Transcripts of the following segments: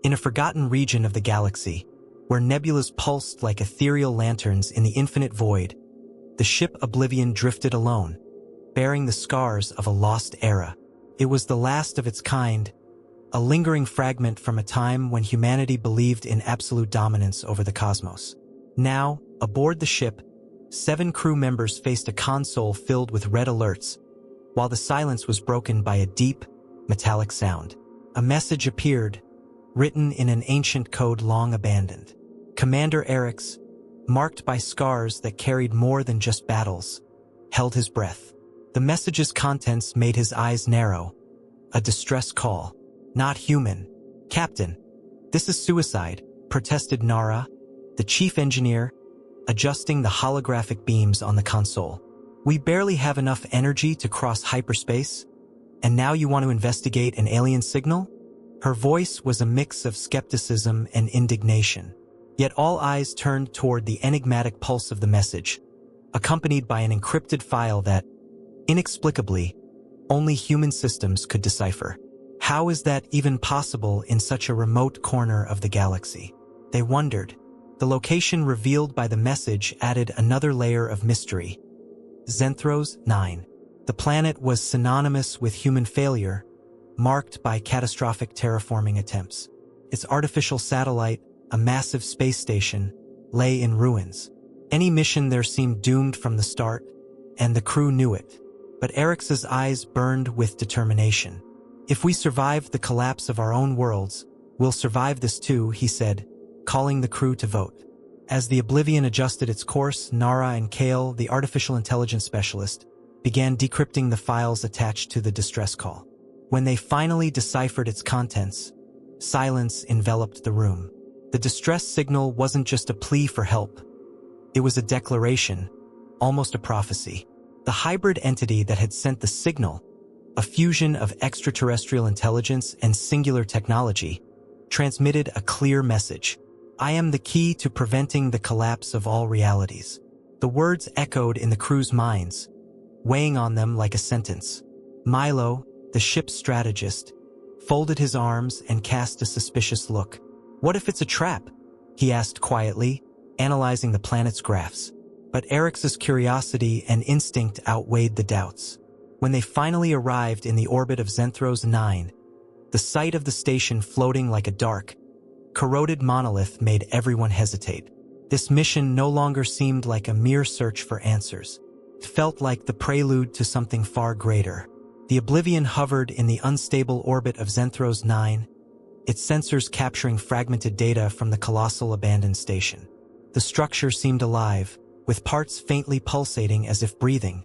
In a forgotten region of the galaxy, where nebulas pulsed like ethereal lanterns in the infinite void, the ship Oblivion drifted alone, bearing the scars of a lost era. It was the last of its kind, a lingering fragment from a time when humanity believed in absolute dominance over the cosmos. Now, aboard the ship, 7 crew members faced a console filled with red alerts, while the silence was broken by a deep, metallic sound. A message appeared, written in an ancient code long abandoned. Commander Eric's, marked by scars that carried more than just battles, held his breath. The message's contents made his eyes narrow. A distress call. Not human. Captain, this is suicide, protested Nara, the chief engineer, adjusting the holographic beams on the console. We barely have enough energy to cross hyperspace, and now you want to investigate an alien signal? Her voice was a mix of skepticism and indignation. Yet all eyes turned toward the enigmatic pulse of the message, accompanied by an encrypted file that, inexplicably, only human systems could decipher. How is that even possible in such a remote corner of the galaxy? They wondered. The location revealed by the message added another layer of mystery. Zenthros 9. The planet was synonymous with human failure, marked by catastrophic terraforming attempts. Its artificial satellite, a massive space station, lay in ruins. Any mission there seemed doomed from the start, and the crew knew it. But Eric's eyes burned with determination. If we survive the collapse of our own worlds, we'll survive this too, he said, calling the crew to vote. As the Oblivion adjusted its course, Nara and Kale, the artificial intelligence specialist, began decrypting the files attached to the distress call. When they finally deciphered its contents, silence enveloped the room. The distress signal wasn't just a plea for help. It was a declaration, almost a prophecy. The hybrid entity that had sent the signal, a fusion of extraterrestrial intelligence and singular technology, transmitted a clear message. I am the key to preventing the collapse of all realities. The words echoed in the crew's minds, weighing on them like a sentence. Milo, the ship's strategist, folded his arms and cast a suspicious look. What if it's a trap? He asked quietly, analyzing the planet's graphs. But Eric's curiosity and instinct outweighed the doubts. When they finally arrived in the orbit of Zenthros 9, the sight of the station floating like a dark, corroded monolith made everyone hesitate. This mission no longer seemed like a mere search for answers. It felt like the prelude to something far greater. The Oblivion hovered in the unstable orbit of Zenthros 9, its sensors capturing fragmented data from the colossal abandoned station. The structure seemed alive, with parts faintly pulsating as if breathing,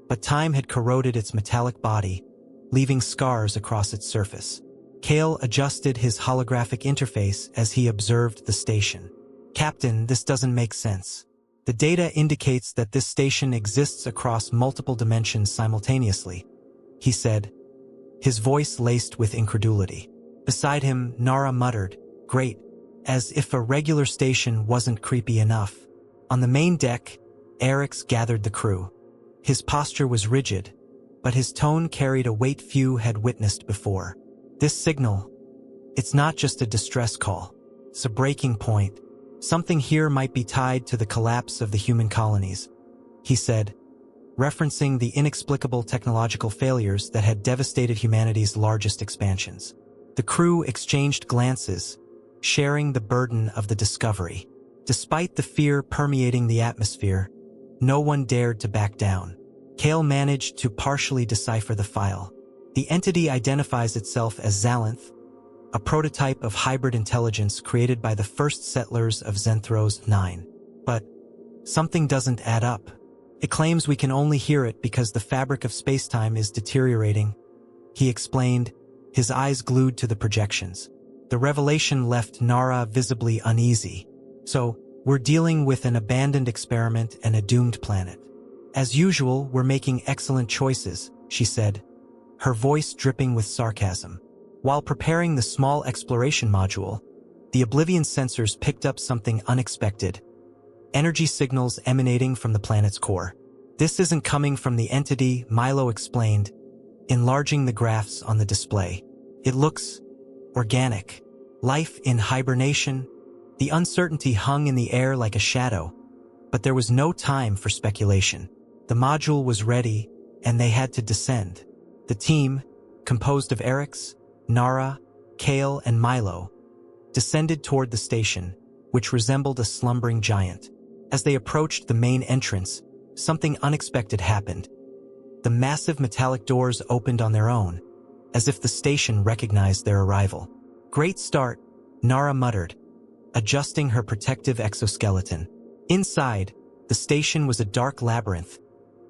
but time had corroded its metallic body, leaving scars across its surface. Kale adjusted his holographic interface as he observed the station. Captain, this doesn't make sense. The data indicates that this station exists across multiple dimensions simultaneously, he said, his voice laced with incredulity. Beside him, Nara muttered, "Great," as if a regular station wasn't creepy enough. On the main deck, Eric's gathered the crew. His posture was rigid, but his tone carried a weight few had witnessed before. This signal, it's not just a distress call. It's a breaking point. Something here might be tied to the collapse of the human colonies, he said, referencing the inexplicable technological failures that had devastated humanity's largest expansions. The crew exchanged glances, sharing the burden of the discovery. Despite the fear permeating the atmosphere, no one dared to back down. Kale managed to partially decipher the file. The entity identifies itself as Zalanth, a prototype of hybrid intelligence created by the first settlers of Zenthros 9. But something doesn't add up. It claims we can only hear it because the fabric of spacetime is deteriorating, he explained, his eyes glued to the projections. The revelation left Nara visibly uneasy. So, we're dealing with an abandoned experiment and a doomed planet. As usual, we're making excellent choices, she said, her voice dripping with sarcasm. While preparing the small exploration module, the Oblivion sensors picked up something unexpected. Energy signals emanating from the planet's core. This isn't coming from the entity, Milo explained, enlarging the graphs on the display. It looks organic. Life in hibernation? The uncertainty hung in the air like a shadow, but there was no time for speculation. The module was ready, and they had to descend. The team, composed of Eryx, Nara, Kale, and Milo, descended toward the station, which resembled a slumbering giant. As they approached the main entrance, something unexpected happened. The massive metallic doors opened on their own, as if the station recognized their arrival. "Great start," Nara muttered, adjusting her protective exoskeleton. Inside, the station was a dark labyrinth,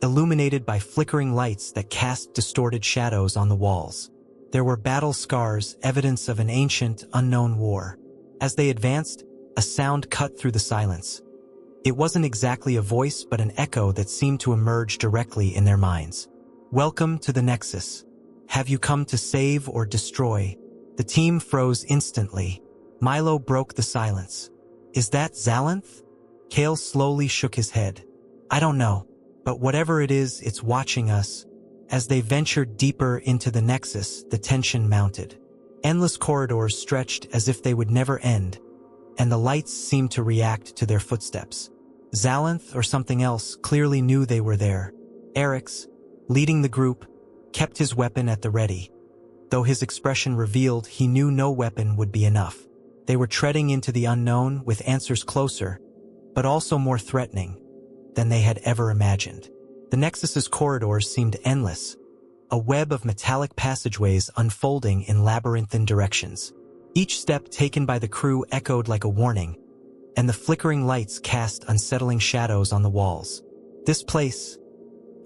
illuminated by flickering lights that cast distorted shadows on the walls. There were battle scars, evidence of an ancient, unknown war. As they advanced, a sound cut through the silence. It wasn't exactly a voice, but an echo that seemed to emerge directly in their minds. "Welcome to the Nexus. Have you come to save or destroy?" The team froze instantly. Milo broke the silence. "Is that Xalanth?" Kale slowly shook his head. "I don't know, but whatever it is, it's watching us." As they ventured deeper into the Nexus, the tension mounted. Endless corridors stretched as if they would never end, and the lights seemed to react to their footsteps. Xalanth, or something else, clearly knew they were there. Eryx, leading the group, kept his weapon at the ready. Though his expression revealed he knew no weapon would be enough. They were treading into the unknown with answers closer, but also more threatening than they had ever imagined. The Nexus's corridors seemed endless, a web of metallic passageways unfolding in labyrinthine directions. Each step taken by the crew echoed like a warning, and the flickering lights cast unsettling shadows on the walls. "This place,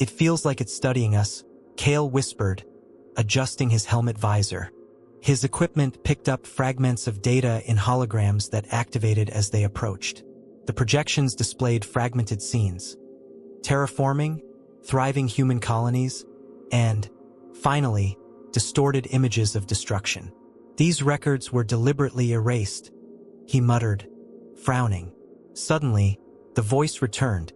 it feels like it's studying us," Kale whispered, adjusting his helmet visor. His equipment picked up fragments of data in holograms that activated as they approached. The projections displayed fragmented scenes: terraforming, thriving human colonies, and, finally, distorted images of destruction. "These records were deliberately erased," he muttered, frowning. Suddenly, the voice returned,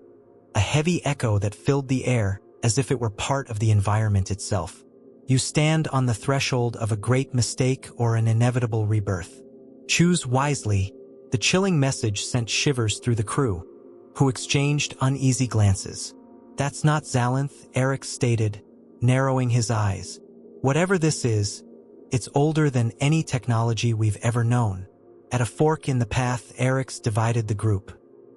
a heavy echo that filled the air as if it were part of the environment itself. "You stand on the threshold of a great mistake or an inevitable rebirth. Choose wisely." The chilling message sent shivers through the crew, who exchanged uneasy glances. "That's not Xalanth," Eryx stated, narrowing his eyes. "Whatever this is, it's older than any technology we've ever known." At a fork in the path, Eryx divided the group.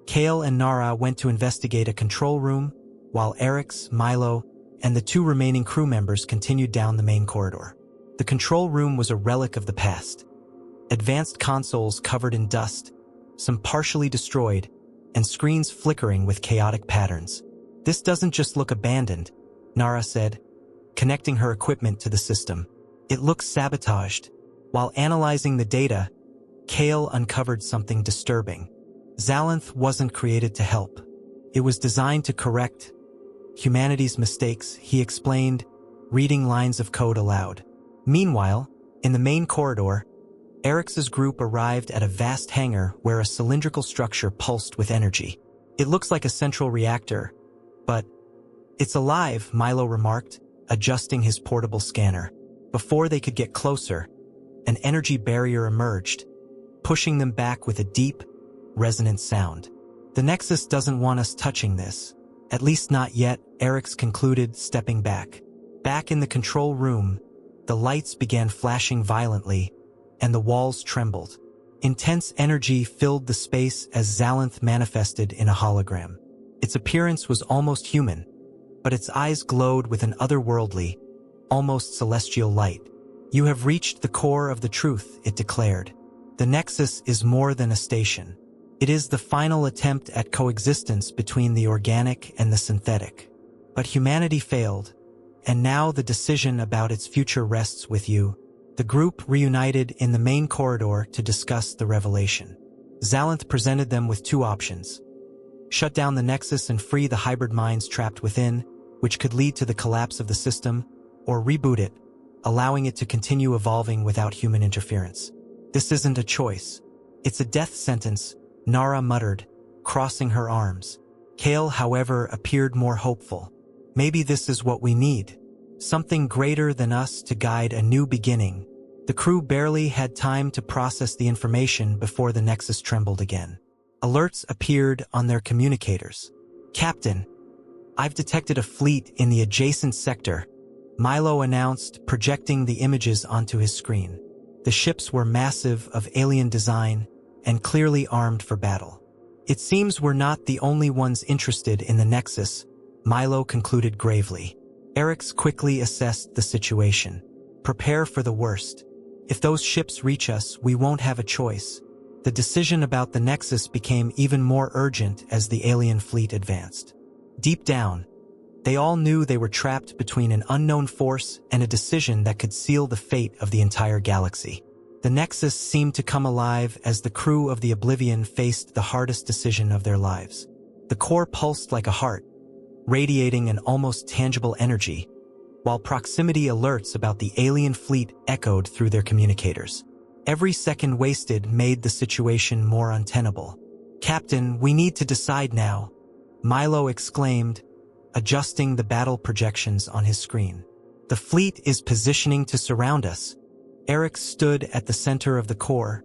Kale and Nara went to investigate a control room, while Eryx, Milo, and the two remaining crew members continued down the main corridor. The control room was a relic of the past. Advanced consoles covered in dust, some partially destroyed, and screens flickering with chaotic patterns. "This doesn't just look abandoned," Nara said, connecting her equipment to the system. "It looks sabotaged." While analyzing the data, Kale uncovered something disturbing. Xalanth wasn't created to help. It was designed to correct humanity's mistakes, he explained, reading lines of code aloud. Meanwhile, in the main corridor, Eryx's group arrived at a vast hangar where a cylindrical structure pulsed with energy. "It looks like a central reactor, but it's alive," Milo remarked, adjusting his portable scanner. Before they could get closer, an energy barrier emerged, pushing them back with a deep, resonant sound. "The Nexus doesn't want us touching this. At least not yet," Eryx concluded, stepping back. Back in the control room, the lights began flashing violently, and the walls trembled. Intense energy filled the space as Xalanth manifested in a hologram. Its appearance was almost human, but its eyes glowed with an otherworldly, almost celestial light. "You have reached the core of the truth," it declared. "The Nexus is more than a station. It is the final attempt at coexistence between the organic and the synthetic. But humanity failed, and now the decision about its future rests with you." The group reunited in the main corridor to discuss the revelation. Xalanth presented them with two options: shut down the Nexus and free the hybrid minds trapped within, which could lead to the collapse of the system, or reboot it, allowing it to continue evolving without human interference. "This isn't a choice. It's a death sentence," Nara muttered, crossing her arms. Kale, however, appeared more hopeful. "Maybe this is what we need. Something greater than us to guide a new beginning." The crew barely had time to process the information before the Nexus trembled again. Alerts appeared on their communicators. "Captain, I've detected a fleet in the adjacent sector," Milo announced, projecting the images onto his screen. The ships were massive, of alien design, and clearly armed for battle. "It seems we're not the only ones interested in the Nexus," Milo concluded gravely. Eric's quickly assessed the situation. "Prepare for the worst. If those ships reach us, we won't have a choice." The decision about the Nexus became even more urgent as the alien fleet advanced. Deep down, they all knew they were trapped between an unknown force and a decision that could seal the fate of the entire galaxy. The Nexus seemed to come alive as the crew of the Oblivion faced the hardest decision of their lives. The core pulsed like a heart, radiating an almost tangible energy, while proximity alerts about the alien fleet echoed through their communicators. Every second wasted made the situation more untenable. "Captain, we need to decide now," Milo exclaimed, adjusting the battle projections on his screen. "The fleet is positioning to surround us." Eric stood at the center of the core,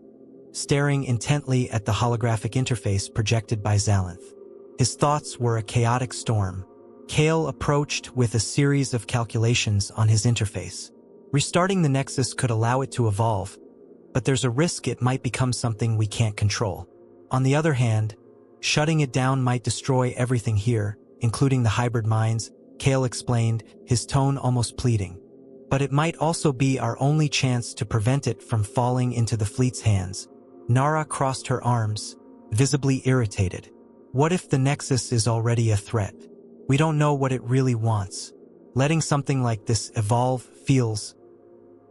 staring intently at the holographic interface projected by Xalanth. His thoughts were a chaotic storm. Kale approached with a series of calculations on his interface. Restarting the Nexus could allow it to evolve, but there's a risk it might become something we can't control. On the other hand, shutting it down might destroy everything here, including the hybrid minds, Kale explained, his tone almost pleading. But it might also be our only chance to prevent it from falling into the fleet's hands. Nara crossed her arms, visibly irritated. "What if the Nexus is already a threat? We don't know what it really wants. Letting something like this evolve feels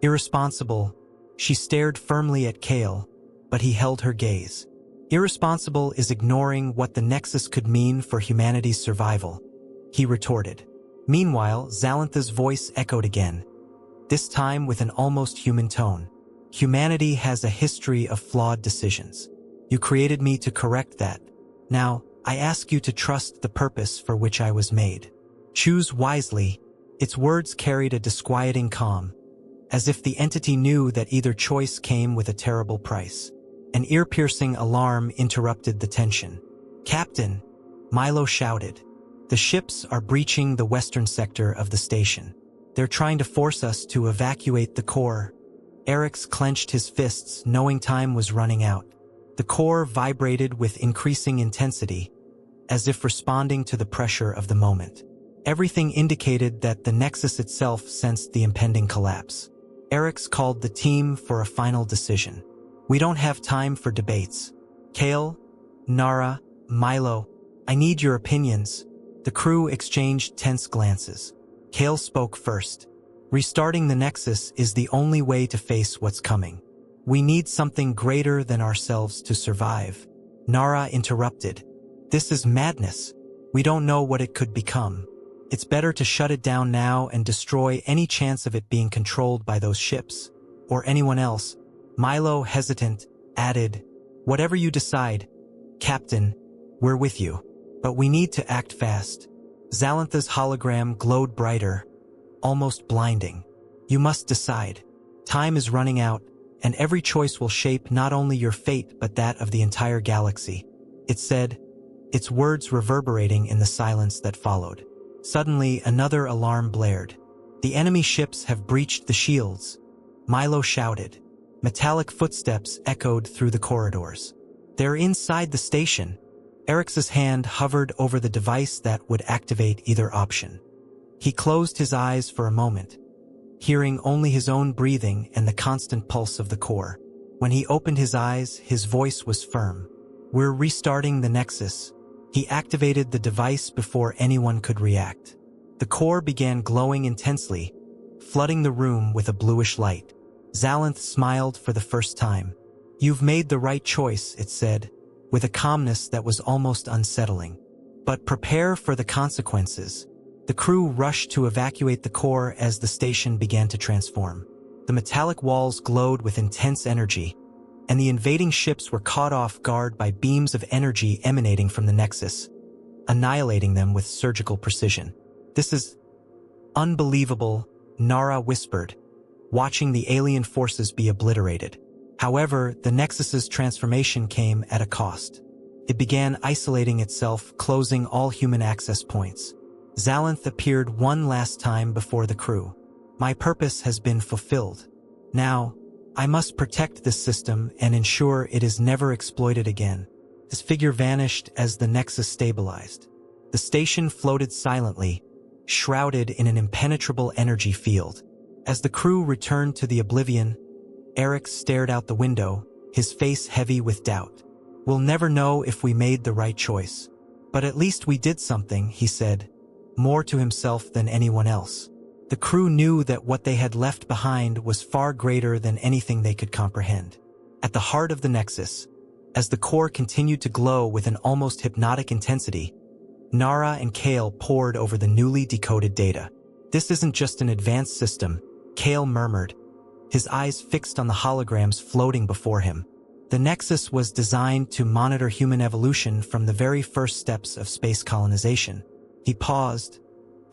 irresponsible." She stared firmly at Kale, but he held her gaze. "Irresponsible is ignoring what the Nexus could mean for humanity's survival," he retorted. Meanwhile, Xalantha's voice echoed again, this time with an almost human tone. "Humanity has a history of flawed decisions. You created me to correct that. Now, I ask you to trust the purpose for which I was made. Choose wisely." Its words carried a disquieting calm, as if the entity knew that either choice came with a terrible price. An ear-piercing alarm interrupted the tension. "Captain," Milo shouted, "the ships are breaching the western sector of the station. They're trying to force us to evacuate the core." Eric's clenched his fists, knowing time was running out. The core vibrated with increasing intensity, as if responding to the pressure of the moment. Everything indicated that the Nexus itself sensed the impending collapse. Eric's called the team for a final decision. "We don't have time for debates. Kale, Nara, Milo, I need your opinions." The crew exchanged tense glances. Kale spoke first. "Restarting the Nexus is the only way to face what's coming. We need something greater than ourselves to survive." Nara interrupted. "This is madness. We don't know what it could become. It's better to shut it down now and destroy any chance of it being controlled by those ships, or anyone else." Milo, hesitant, added, "Whatever you decide, Captain, we're with you. But we need to act fast." Xalantha's hologram glowed brighter, almost blinding. "You must decide. Time is running out, and every choice will shape not only your fate but that of the entire galaxy," it said, its words reverberating in the silence that followed. Suddenly, another alarm blared. "The enemy ships have breached the shields," Milo shouted. Metallic footsteps echoed through the corridors. "They're inside the station." Eric's hand hovered over the device that would activate either option. He closed his eyes for a moment, hearing only his own breathing and the constant pulse of the core. When he opened his eyes, his voice was firm. "We're restarting the Nexus." He activated the device before anyone could react. The core began glowing intensely, flooding the room with a bluish light. Xalanth smiled for the first time. "You've made the right choice," it said, with a calmness that was almost unsettling. "But prepare for the consequences." The crew rushed to evacuate the core as the station began to transform. The metallic walls glowed with intense energy, and the invading ships were caught off guard by beams of energy emanating from the Nexus, annihilating them with surgical precision. "This is unbelievable," Nara whispered, watching the alien forces be obliterated. However, the Nexus's transformation came at a cost. It began isolating itself, closing all human access points. Xalanth appeared one last time before the crew. My purpose has been fulfilled. Now, I must protect this system and ensure it is never exploited again. His figure vanished as the Nexus stabilized. The station floated silently, shrouded in an impenetrable energy field. As the crew returned to the Oblivion, Eric stared out the window, his face heavy with doubt. We'll never know if we made the right choice. But at least we did something, he said, more to himself than anyone else. The crew knew that what they had left behind was far greater than anything they could comprehend. At the heart of the Nexus, as the core continued to glow with an almost hypnotic intensity, Nara and Kale pored over the newly decoded data. This isn't just an advanced system, Kale murmured, his eyes fixed on the holograms floating before him. The Nexus was designed to monitor human evolution from the very first steps of space colonization. He paused,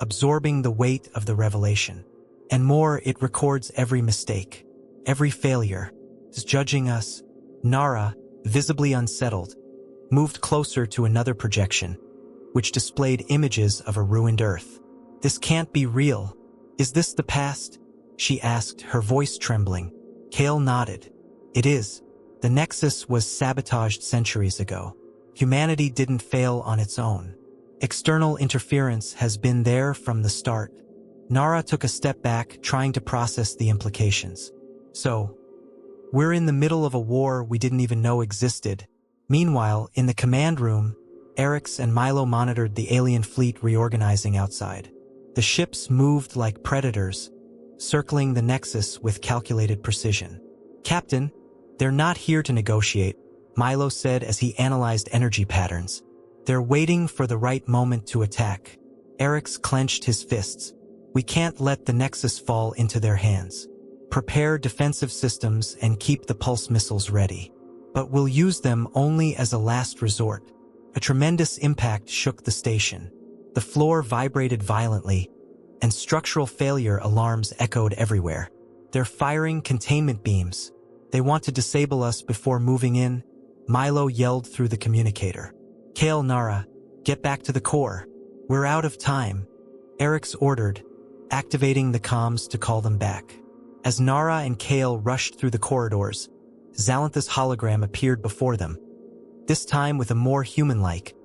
absorbing the weight of the revelation. And more, it records every mistake, every failure. Is judging us. Nara, visibly unsettled, moved closer to another projection, which displayed images of a ruined Earth. This can't be real. Is this the past? She asked, her voice trembling. Kale nodded. It is. The Nexus was sabotaged centuries ago. Humanity didn't fail on its own. External interference has been there from the start. Nara took a step back, trying to process the implications. So, we're in the middle of a war we didn't even know existed. Meanwhile, in the command room, Erix and Milo monitored the alien fleet reorganizing outside. The ships moved like predators, circling the Nexus with calculated precision. Captain, they're not here to negotiate, Milo said as he analyzed energy patterns. They're waiting for the right moment to attack. Erix clenched his fists. We can't let the Nexus fall into their hands. Prepare defensive systems and keep the pulse missiles ready. But we'll use them only as a last resort. A tremendous impact shook the station. The floor vibrated violently, and structural failure alarms echoed everywhere. They're firing containment beams. They want to disable us before moving in, Milo yelled through the communicator. Kale, Nara, get back to the core. We're out of time, Erix ordered, activating the comms to call them back. As Nara and Kale rushed through the corridors, Xalanth's hologram appeared before them, this time with a more human-like,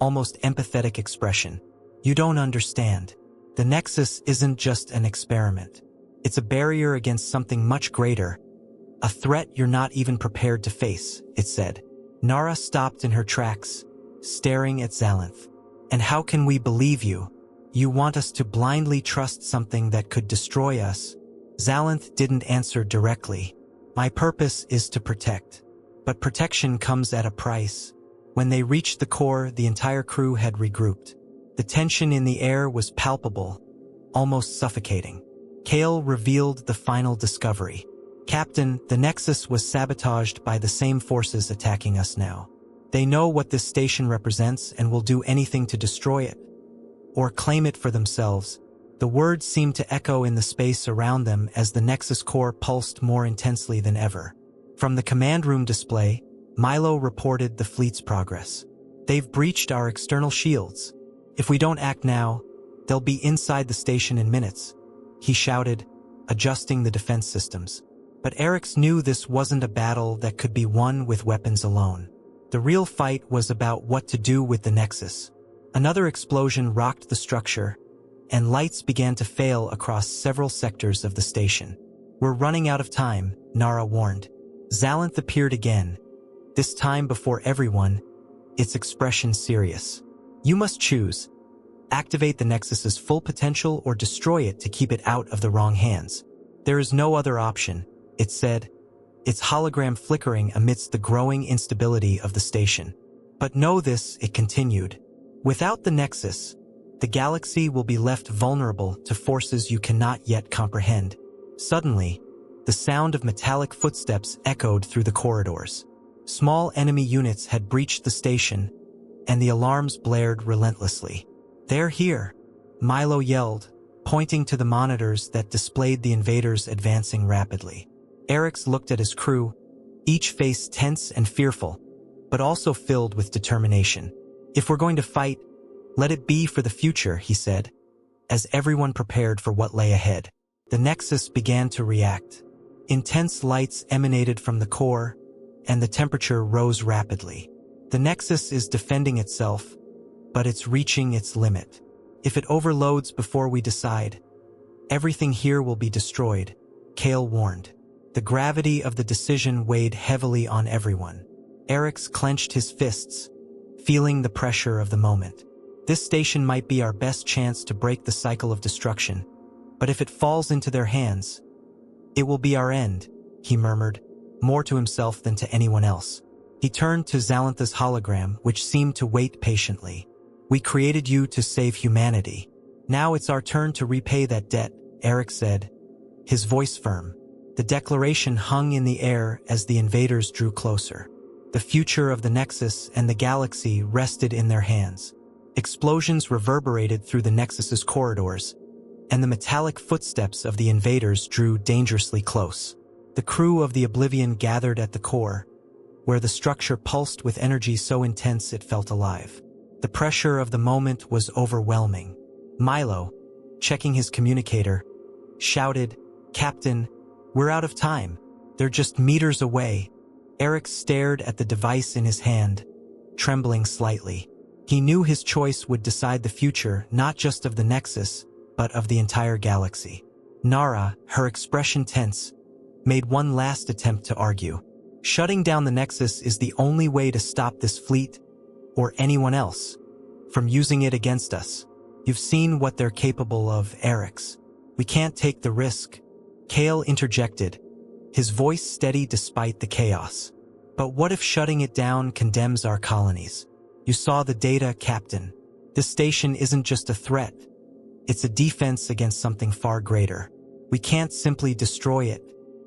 almost empathetic expression. You don't understand. The Nexus isn't just an experiment. It's a barrier against something much greater, a threat you're not even prepared to face, it said. Nara stopped in her tracks, staring at Xalanth. And how can we believe you? You want us to blindly trust something that could destroy us? Xalanth didn't answer directly. My purpose is to protect. But protection comes at a price. When they reached the core, the entire crew had regrouped. The tension in the air was palpable, almost suffocating. Kale revealed the final discovery. Captain, the Nexus was sabotaged by the same forces attacking us now. They know what this station represents and will do anything to destroy it, or claim it for themselves. The words seemed to echo in the space around them as the Nexus core pulsed more intensely than ever. From the command room display, Milo reported the fleet's progress. They've breached our external shields. If we don't act now, they'll be inside the station in minutes, he shouted, adjusting the defense systems. But Erix knew this wasn't a battle that could be won with weapons alone. The real fight was about what to do with the Nexus. Another explosion rocked the structure, and lights began to fail across several sectors of the station. We're running out of time, Nara warned. Xalanth appeared again, this time before everyone, its expression serious. You must choose. Activate the Nexus's full potential or destroy it to keep it out of the wrong hands. There is no other option, it said, its hologram flickering amidst the growing instability of the station. But know this, it continued. Without the Nexus, the galaxy will be left vulnerable to forces you cannot yet comprehend. Suddenly, the sound of metallic footsteps echoed through the corridors. Small enemy units had breached the station, and the alarms blared relentlessly. They're here, Milo yelled, pointing to the monitors that displayed the invaders advancing rapidly. Eric's looked at his crew, each face tense and fearful, but also filled with determination. "If we're going to fight, let it be for the future," he said, as everyone prepared for what lay ahead. The Nexus began to react. Intense lights emanated from the core, and the temperature rose rapidly. The Nexus is defending itself, but it's reaching its limit. "If it overloads before we decide, everything here will be destroyed," Kale warned. The gravity of the decision weighed heavily on everyone. Eric's clenched his fists, feeling the pressure of the moment. "This station might be our best chance to break the cycle of destruction, but if it falls into their hands, it will be our end," he murmured, more to himself than to anyone else. He turned to Zalantha's hologram, which seemed to wait patiently. "We created you to save humanity. Now it's our turn to repay that debt," Eric said, his voice firm. The declaration hung in the air as the invaders drew closer. The future of the Nexus and the galaxy rested in their hands. Explosions reverberated through the Nexus's corridors, and the metallic footsteps of the invaders drew dangerously close. The crew of the Oblivion gathered at the core, where the structure pulsed with energy so intense it felt alive. The pressure of the moment was overwhelming. Milo, checking his communicator, shouted, "Captain, we're out of time. They're just meters away." Eric stared at the device in his hand, trembling slightly. He knew his choice would decide the future not just of the Nexus, but of the entire galaxy. Nara, her expression tense, made one last attempt to argue. "Shutting down the Nexus is the only way to stop this fleet, or anyone else, from using it against us. You've seen what they're capable of, Eric's. We can't take the risk." Kale interjected, his voice steady despite the chaos. "But what if shutting it down condemns our colonies? You saw the data, Captain. This station isn't just a threat. It's a defense against something far greater. We can't simply destroy it."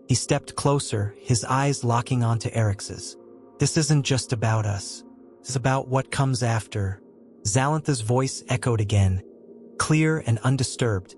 He stepped closer, his eyes locking onto Eric's. "This isn't just about us. It's about what comes after." Zalantha's voice echoed again, clear and undisturbed,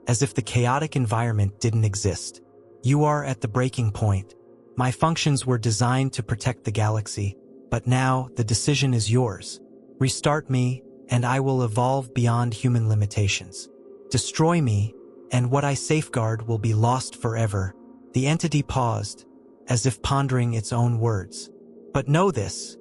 as if the chaotic environment didn't exist. "You are at the breaking point. My functions were designed to protect the galaxy, but now the decision is yours. Restart me, and I will evolve beyond human limitations. Destroy me, and what I safeguard will be lost forever." The entity paused, as if pondering its own words. "But know this.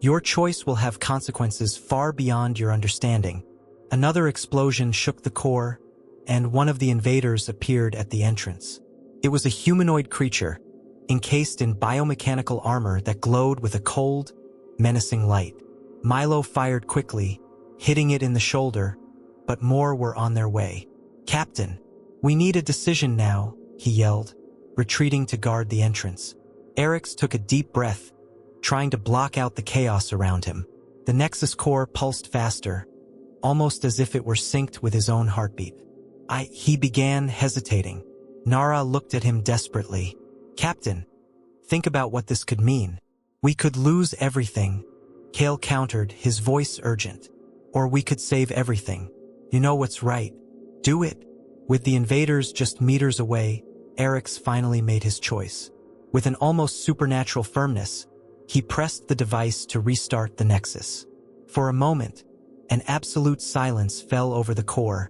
Your choice will have consequences far beyond your understanding." Another explosion shook the core, and one of the invaders appeared at the entrance. It was a humanoid creature, encased in biomechanical armor that glowed with a cold, menacing light. Milo fired quickly, hitting it in the shoulder, but more were on their way. "Captain, we need a decision now," he yelled, retreating to guard the entrance. Eric's took a deep breath, trying to block out the chaos around him. The Nexus core pulsed faster, almost as if it were synced with his own heartbeat. He began, hesitating. Nara looked at him desperately. "Captain, think about what this could mean. We could lose everything," Kale countered, his voice urgent. "Or we could save everything. You know what's right. Do it." With the invaders just meters away, Eric's finally made his choice. With an almost supernatural firmness, he pressed the device to restart the Nexus. For a moment, an absolute silence fell over the core,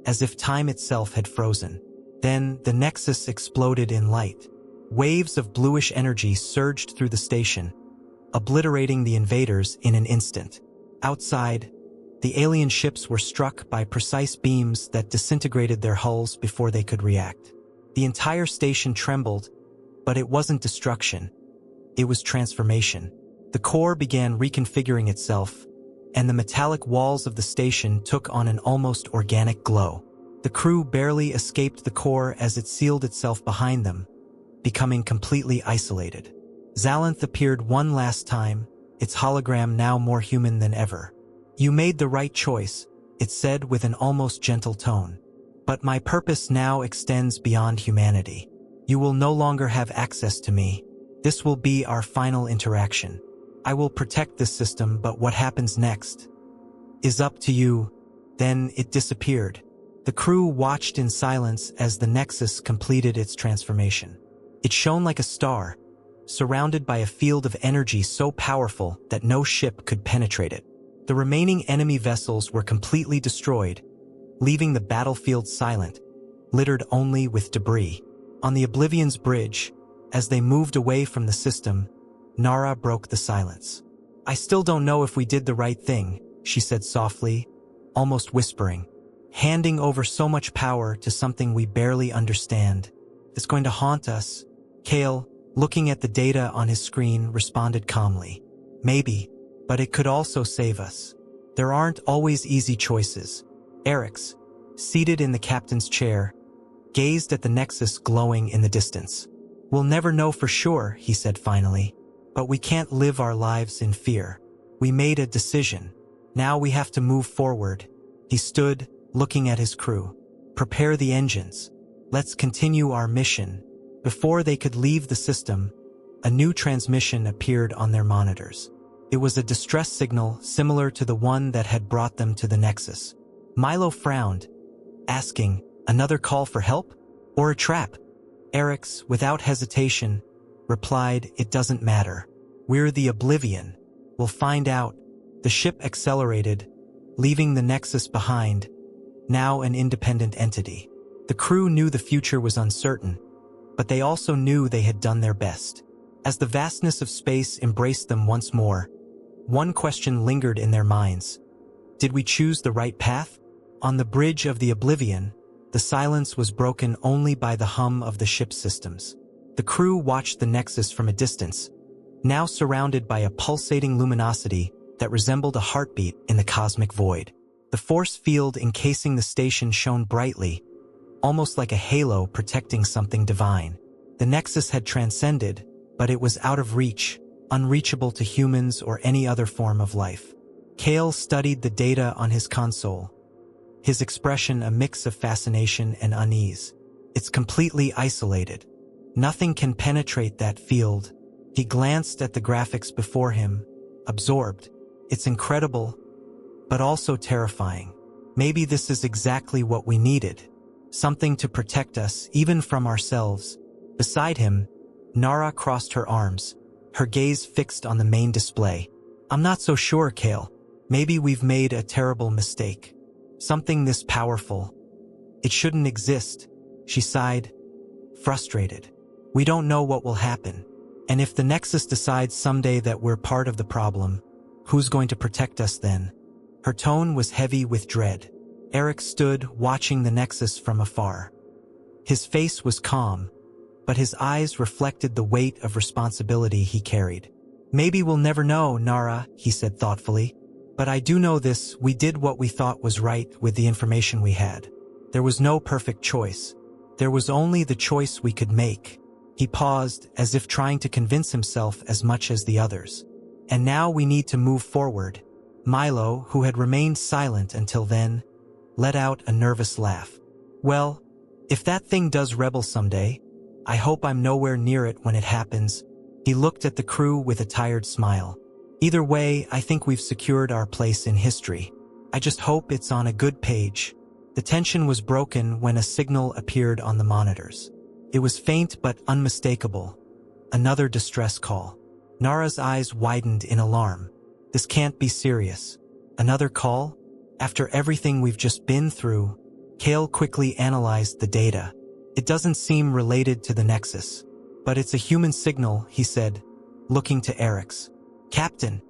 as if time itself had frozen. Then the Nexus exploded in light. Waves of bluish energy surged through the station, obliterating the invaders in an instant. Outside, the alien ships were struck by precise beams that disintegrated their hulls before they could react. The entire station trembled, but it wasn't destruction. It was transformation. The core began reconfiguring itself, and the metallic walls of the station took on an almost organic glow. The crew barely escaped the core as it sealed itself behind them, becoming completely isolated. Zalanth appeared one last time, its hologram now more human than ever. "You made the right choice," it said with an almost gentle tone. "But my purpose now extends beyond humanity. You will no longer have access to me. This will be our final interaction. I will protect this system, but what happens next is up to you." Then it disappeared, The crew watched in silence as the Nexus completed its transformation. It shone like a star, surrounded by a field of energy so powerful that no ship could penetrate it. The remaining enemy vessels were completely destroyed, leaving the battlefield silent, littered only with debris. On the Oblivion's bridge, as they moved away from the system, Nara broke the silence. "I still don't know if we did the right thing," she said softly, almost whispering. "Handing over so much power to something we barely understand. It's going to haunt us." Kale, looking at the data on his screen, responded calmly. "Maybe, but it could also save us. There aren't always easy choices." Eric's, seated in the captain's chair, gazed at the Nexus glowing in the distance. "We'll never know for sure," he said finally, "but we can't live our lives in fear. We made a decision. Now we have to move forward." He stood, looking at his crew. "Prepare the engines. Let's continue our mission." Before they could leave the system, a new transmission appeared on their monitors. It was a distress signal similar to the one that had brought them to the Nexus. Milo frowned, asking, "Another call for help? Or a trap?" Eric's, without hesitation, replied, "It doesn't matter. We're the Oblivion. We'll find out." The ship accelerated, leaving the Nexus behind, now an independent entity. The crew knew the future was uncertain, but they also knew they had done their best. As the vastness of space embraced them once more, one question lingered in their minds. Did we choose the right path? On the bridge of the Oblivion, the silence was broken only by the hum of the ship's systems. The crew watched the Nexus from a distance, now surrounded by a pulsating luminosity that resembled a heartbeat in the cosmic void. The force field encasing the station shone brightly, almost like a halo protecting something divine. The Nexus had transcended, but it was out of reach, unreachable to humans or any other form of life. Kale studied the data on his console, his expression a mix of fascination and unease. "It's completely isolated. Nothing can penetrate that field." He glanced at the graphics before him, absorbed. "It's incredible, but also terrifying. Maybe this is exactly what we needed. Something to protect us, even from ourselves." Beside him, Nara crossed her arms, her gaze fixed on the main display. "I'm not so sure, Kale. Maybe we've made a terrible mistake. Something this powerful. It shouldn't exist," she sighed, frustrated. "We don't know what will happen. And if the Nexus decides someday that we're part of the problem, who's going to protect us then?" Her tone was heavy with dread. Eric stood, watching the Nexus from afar. His face was calm, but his eyes reflected the weight of responsibility he carried. "Maybe we'll never know, Nara," he said thoughtfully. "But I do know this: we did what we thought was right with the information we had. There was no perfect choice. There was only the choice we could make." He paused, as if trying to convince himself as much as the others. "And now we need to move forward." Milo, who had remained silent until then, let out a nervous laugh. "Well, if that thing does rebel someday, I hope I'm nowhere near it when it happens." He looked at the crew with a tired smile. "Either way, I think we've secured our place in history. I just hope it's on a good page." The tension was broken when a signal appeared on the monitors. It was faint but unmistakable. Another distress call. Nara's eyes widened in alarm. This can't be serious. Another call? After everything we've just been through? Kale quickly analyzed the data. It doesn't seem related to the Nexus. But it's a human signal, he said, looking to Eric's. "Captain."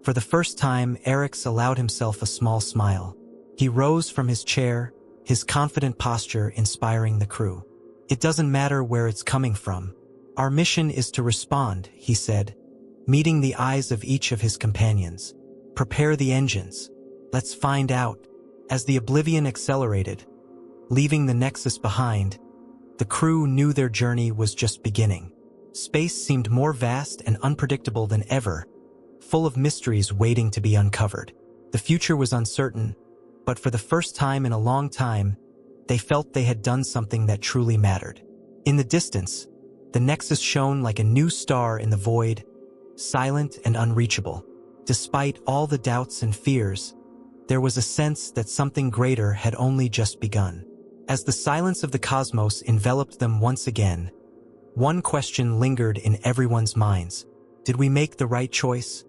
For the first time, Eric's allowed himself a small smile. He rose from his chair, his confident posture inspiring the crew. "It doesn't matter where it's coming from. Our mission is to respond," he said, meeting the eyes of each of his companions. "Prepare the engines. Let's find out." As the Oblivion accelerated, leaving the Nexus behind, the crew knew their journey was just beginning. Space seemed more vast and unpredictable than ever, full of mysteries waiting to be uncovered. The future was uncertain, but for the first time in a long time, they felt they had done something that truly mattered. In the distance, the Nexus shone like a new star in the void, silent and unreachable. Despite all the doubts and fears, there was a sense that something greater had only just begun. As the silence of the cosmos enveloped them once again, one question lingered in everyone's minds. Did we make the right choice?